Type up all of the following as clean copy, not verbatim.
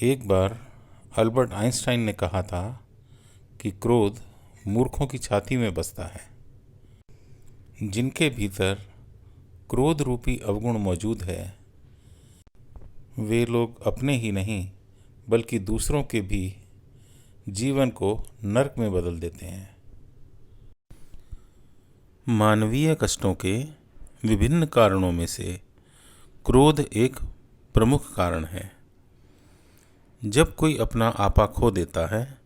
एक बार Albert Einstein ने कहा था कि क्रोध मूर्खों की छाती में बसता है। जिनके भीतर क्रोध रूपी अवगुण मौजूद है वे लोग अपने ही नहीं बल्कि दूसरों के भी जीवन को नरक में बदल देते हैं। मानवीय कष्टों के विभिन्न कारणों में से क्रोध एक प्रमुख कारण है। जब कोई अपना आपा खो देता है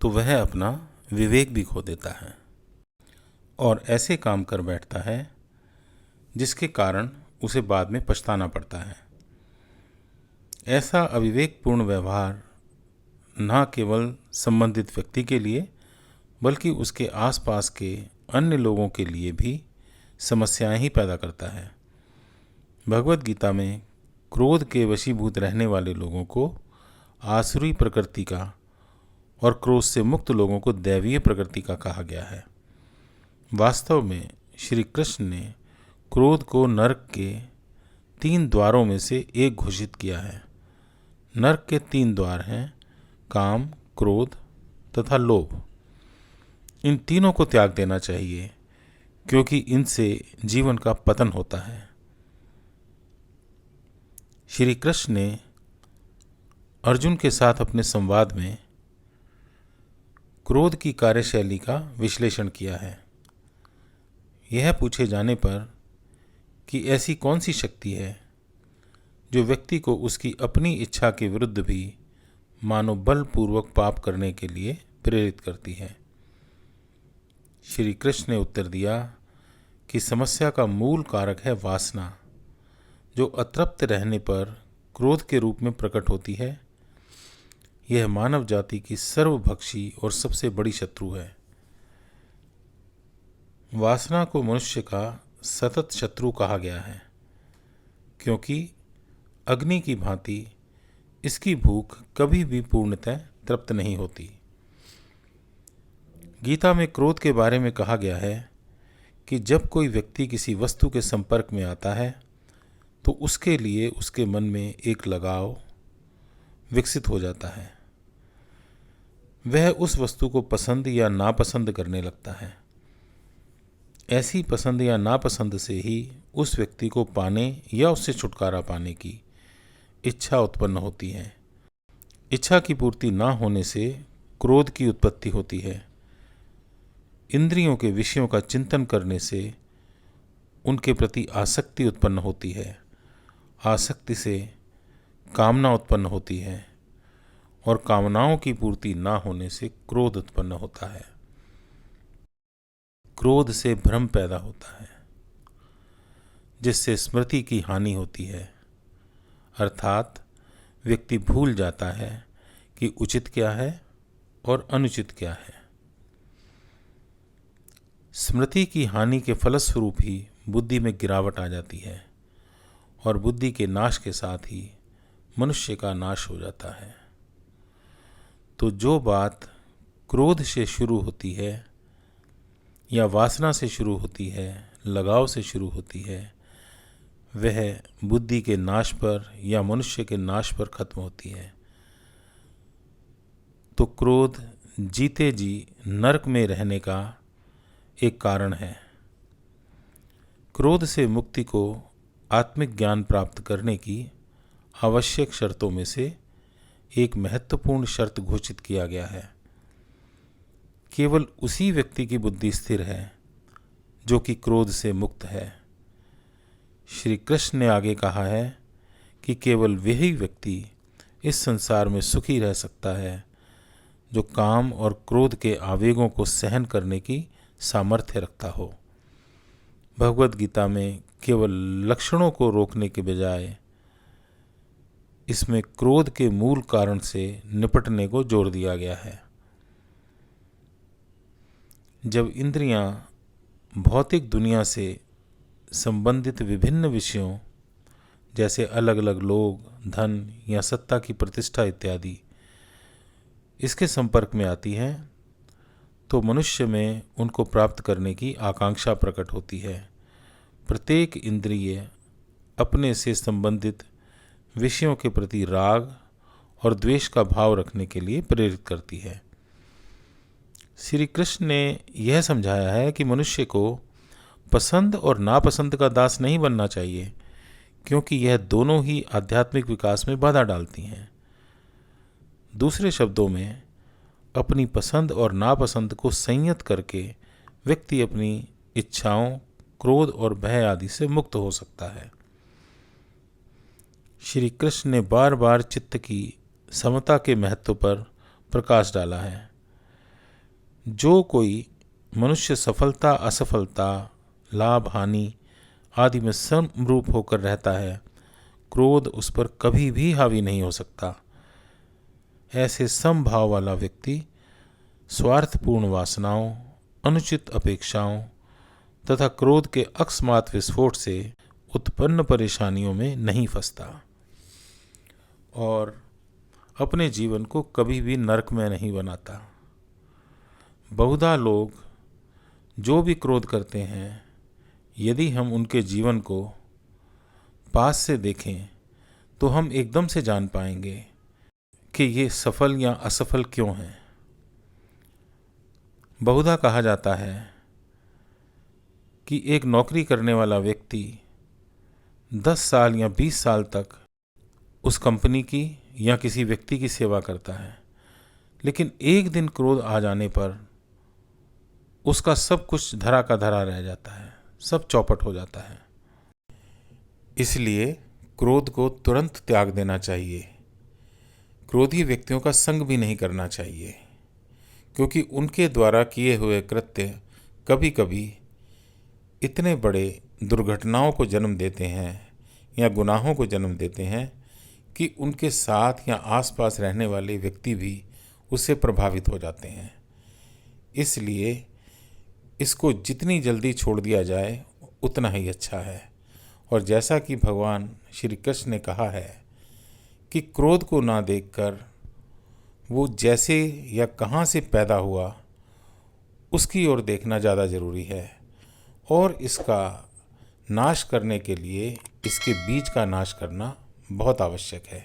तो वह अपना विवेक भी खो देता है और ऐसे काम कर बैठता है जिसके कारण उसे बाद में पछताना पड़ता है। ऐसा अविवेकपूर्ण व्यवहार न केवल संबंधित व्यक्ति के लिए बल्कि उसके आसपास के अन्य लोगों के लिए भी समस्याएं ही पैदा करता है। भगवत गीता में क्रोध के वशीभूत रहने वाले लोगों को आसुरी प्रकृति का और क्रोध से मुक्त लोगों को दैवीय प्रकृति का कहा गया है। वास्तव में श्री कृष्ण ने क्रोध को नरक के 3 द्वारों में से एक घोषित किया है। नरक के 3 द्वार हैं काम, क्रोध तथा लोभ। इन तीनों को त्याग देना चाहिए क्योंकि इनसे जीवन का पतन होता है। श्री कृष्ण ने अर्जुन के साथ अपने संवाद में क्रोध की कार्यशैली का विश्लेषण किया है। यह पूछे जाने पर कि ऐसी कौन सी शक्ति है जो व्यक्ति को उसकी अपनी इच्छा के विरुद्ध भी मानो बलपूर्वक पाप करने के लिए प्रेरित करती है, श्री कृष्ण ने उत्तर दिया कि समस्या का मूल कारक है वासना, जो अतृप्त रहने पर क्रोध के रूप में प्रकट होती है। यह मानव जाति की सर्वभक्षी और सबसे बड़ी शत्रु है। वासना को मनुष्य का सतत शत्रु कहा गया है क्योंकि अग्नि की भांति इसकी भूख कभी भी पूर्णतः तृप्त नहीं होती। गीता में क्रोध के बारे में कहा गया है कि जब कोई व्यक्ति किसी वस्तु के संपर्क में आता है तो उसके लिए उसके मन में एक लगाव विकसित हो जाता है। वह उस वस्तु को पसंद या नापसंद करने लगता है। ऐसी पसंद या नापसंद से ही उस व्यक्ति को पाने या उससे छुटकारा पाने की इच्छा उत्पन्न होती है। इच्छा की पूर्ति ना होने से क्रोध की उत्पत्ति होती है। इंद्रियों के विषयों का चिंतन करने से उनके प्रति आसक्ति उत्पन्न होती है। आसक्ति से कामना उत्पन्न होती है और कामनाओं की पूर्ति ना होने से क्रोध उत्पन्न होता है। क्रोध से भ्रम पैदा होता है जिससे स्मृति की हानि होती है, अर्थात व्यक्ति भूल जाता है कि उचित क्या है और अनुचित क्या है। स्मृति की हानि के फलस्वरूप ही बुद्धि में गिरावट आ जाती है और बुद्धि के नाश के साथ ही मनुष्य का नाश हो जाता है। तो जो बात क्रोध से शुरू होती है या वासना से शुरू होती है, लगाव से शुरू होती है, वह बुद्धि के नाश पर या मनुष्य के नाश पर खत्म होती है। तो क्रोध जीते जी नरक में रहने का एक कारण है। क्रोध से मुक्ति को आत्मिक ज्ञान प्राप्त करने की आवश्यक शर्तों में से एक महत्वपूर्ण शर्त घोषित किया गया है। केवल उसी व्यक्ति की बुद्धि स्थिर है जो कि क्रोध से मुक्त है। श्री कृष्ण ने आगे कहा है कि केवल वही व्यक्ति इस संसार में सुखी रह सकता है जो काम और क्रोध के आवेगों को सहन करने की सामर्थ्य रखता हो। भगवत गीता में केवल लक्षणों को रोकने के बजाय इसमें क्रोध के मूल कारण से निपटने को जोर दिया गया है। जब इंद्रियां भौतिक दुनिया से संबंधित विभिन्न विषयों जैसे अलग अलग लोग, धन या सत्ता की प्रतिष्ठा इत्यादि इसके संपर्क में आती हैं तो मनुष्य में उनको प्राप्त करने की आकांक्षा प्रकट होती है। प्रत्येक इंद्रिय अपने से संबंधित विषयों के प्रति राग और द्वेष का भाव रखने के लिए प्रेरित करती है। श्री कृष्ण ने यह समझाया है कि मनुष्य को पसंद और नापसंद का दास नहीं बनना चाहिए, क्योंकि यह दोनों ही आध्यात्मिक विकास में बाधा डालती हैं। दूसरे शब्दों में, अपनी पसंद और नापसंद को संयत करके व्यक्ति अपनी इच्छाओं, क्रोध और भय आदि से मुक्त हो सकता है। श्री कृष्ण ने बार बार चित्त की समता के महत्व पर प्रकाश डाला है। जो कोई मनुष्य सफलता, असफलता, लाभ, हानि आदि में समरूप होकर रहता है, क्रोध उस पर कभी भी हावी नहीं हो सकता। ऐसे समभाव वाला व्यक्ति स्वार्थपूर्ण वासनाओं, अनुचित अपेक्षाओं तथा क्रोध के अकस्मात विस्फोट से उत्पन्न परेशानियों में नहीं फंसता और अपने जीवन को कभी भी नरक में नहीं बनाता। बहुधा लोग जो भी क्रोध करते हैं, यदि हम उनके जीवन को पास से देखें तो हम एकदम से जान पाएंगे कि ये सफल या असफल क्यों हैं। बहुधा कहा जाता है कि एक नौकरी करने वाला व्यक्ति 10 साल या 20 साल तक उस कंपनी की या किसी व्यक्ति की सेवा करता है, लेकिन एक दिन क्रोध आ जाने पर उसका सब कुछ धरा का धरा रह जाता है, सब चौपट हो जाता है। इसलिए क्रोध को तुरंत त्याग देना चाहिए। क्रोधी व्यक्तियों का संग भी नहीं करना चाहिए, क्योंकि उनके द्वारा किए हुए कृत्य कभी कभी इतने बड़े दुर्घटनाओं को जन्म देते हैं या गुनाहों को जन्म देते हैं कि उनके साथ या आसपास रहने वाले व्यक्ति भी उससे प्रभावित हो जाते हैं। इसलिए इसको जितनी जल्दी छोड़ दिया जाए उतना ही अच्छा है। और जैसा कि भगवान श्री कृष्ण ने कहा है कि क्रोध को ना देखकर वो जैसे या कहाँ से पैदा हुआ उसकी ओर देखना ज़्यादा ज़रूरी है, और इसका नाश करने के लिए इसके बीज का नाश करना बहुत आवश्यक है।